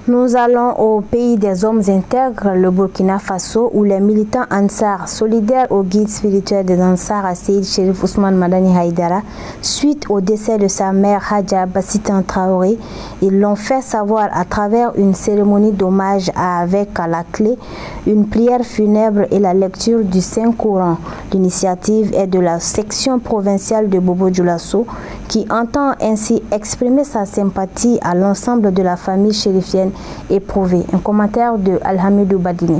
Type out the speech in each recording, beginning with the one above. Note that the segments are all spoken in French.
Nous allons au pays des hommes intègres, le Burkina Faso, où les militants Ansar, solidaires au guide spirituel des Ansar, Seyd Cherif Ousmane Madani Haïdara, suite au décès de sa mère Hadja Bassitan Traoré, ils l'ont fait savoir à travers une cérémonie d'hommage avec à la clé une prière funèbre et la lecture du Saint-Coran. L'initiative est de la section provinciale de Bobo Dioulasso qui entend ainsi exprimer sa sympathie à l'ensemble de la famille chérifienne éprouvée. Un commentaire de Alhamidou Badini.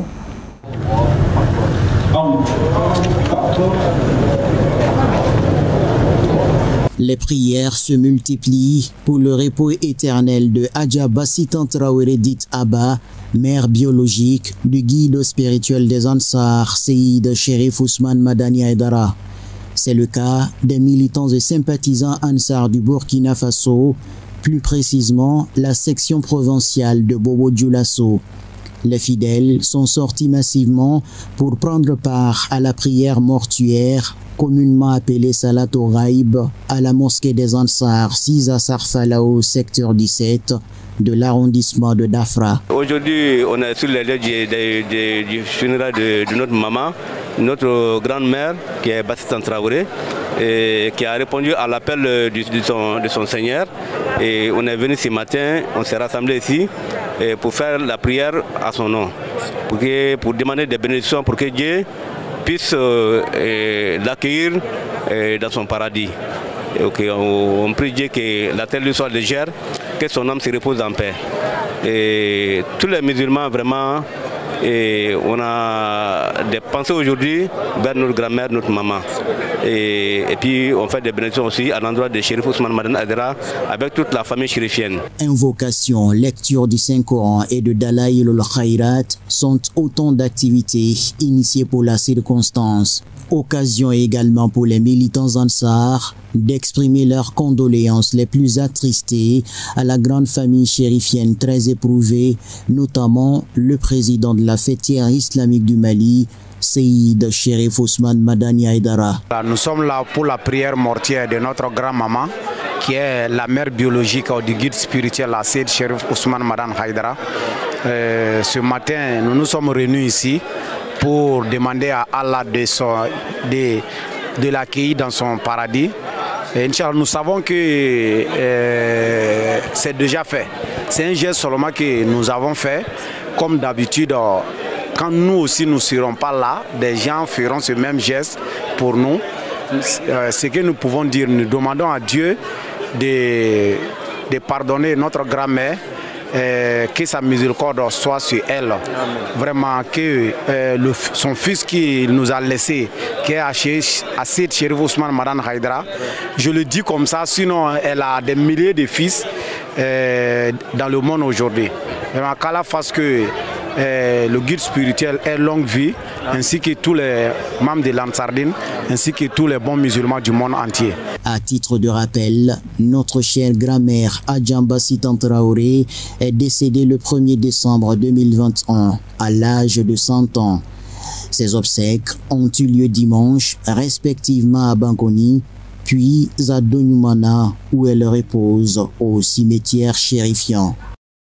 Les prières se multiplient pour le repos éternel de Hadja Bassitan Traoré dite Abba, mère biologique du guide spirituel des Ansar, Seyd Cherif Ousmane Madani Haïdara. C'est le cas des militants et sympathisants Ansar du Burkina Faso, plus précisément la section provinciale de Bobo Dioulasso. Les fidèles sont sortis massivement pour prendre part à la prière mortuaire, communément appelée Salat au Raïb, à la mosquée des Ansar, 6 à Sarfala, secteur 17 de l'arrondissement de Dafra. Aujourd'hui, on est sur les lieux du funérail de notre maman, notre grand-mère, qui est Bassitan Traoré, et qui a répondu à l'appel de son Seigneur. Et on est venu ce matin, on s'est rassemblés ici pour faire la prière à son nom, pour demander des bénédictions pour que Dieu puisse l'accueillir dans son paradis. Et on prie Dieu que la terre lui soit légère, que son âme se repose en paix. Et tous les musulmans, vraiment, on a des pensées aujourd'hui vers notre grand-mère, notre maman. Et puis on fait des bénédictions aussi à l'endroit de Cherif Ousmane Madani Haïdara avec toute la famille chérifienne. Invocation, lecture du Saint-Coran et de Dalaïl al-Khairat sont autant d'activités initiées pour la circonstance. Occasion également pour les militants Ansar d'exprimer leurs condoléances les plus attristées à la grande famille chérifienne très éprouvée, notamment le président de la fêtière islamique du Mali, Seyd Cherif Ousmane Madani Haïdara. Nous sommes là pour la prière mortuaire de notre grand-maman, qui est la mère biologique du guide spirituel à Seyd Cherif Ousmane Madani Haïdara. Ce matin, nous nous sommes réunis ici pour demander à Allah de l'accueillir dans son paradis. Et Inch'Allah, nous savons que c'est déjà fait. C'est un geste seulement que nous avons fait. Comme d'habitude, quand nous aussi ne serons pas là, des gens feront ce même geste pour nous. Ce que nous pouvons dire, nous demandons à Dieu de pardonner notre grand-mère, que sa miséricorde soit sur elle. Amen. Vraiment, que son fils qu'il nous a laissé, qui est Seyd Cherif Ousmane Madani Haïdara, je le dis comme ça, sinon elle a des milliers de fils dans le monde aujourd'hui. Vraiment, qu'Allah fasse que le guide spirituel ait longue vie, ainsi que tous les membres de l'Ansardine, ainsi que tous les bons musulmans du monde entier. À titre de rappel, notre chère grand-mère Hadja Bassitan Traoré est décédée le 1er décembre 2021 à l'âge de 100 ans. Ses obsèques ont eu lieu dimanche, respectivement à Bankoni, puis à Donyumana, où elle repose au cimetière chérifien.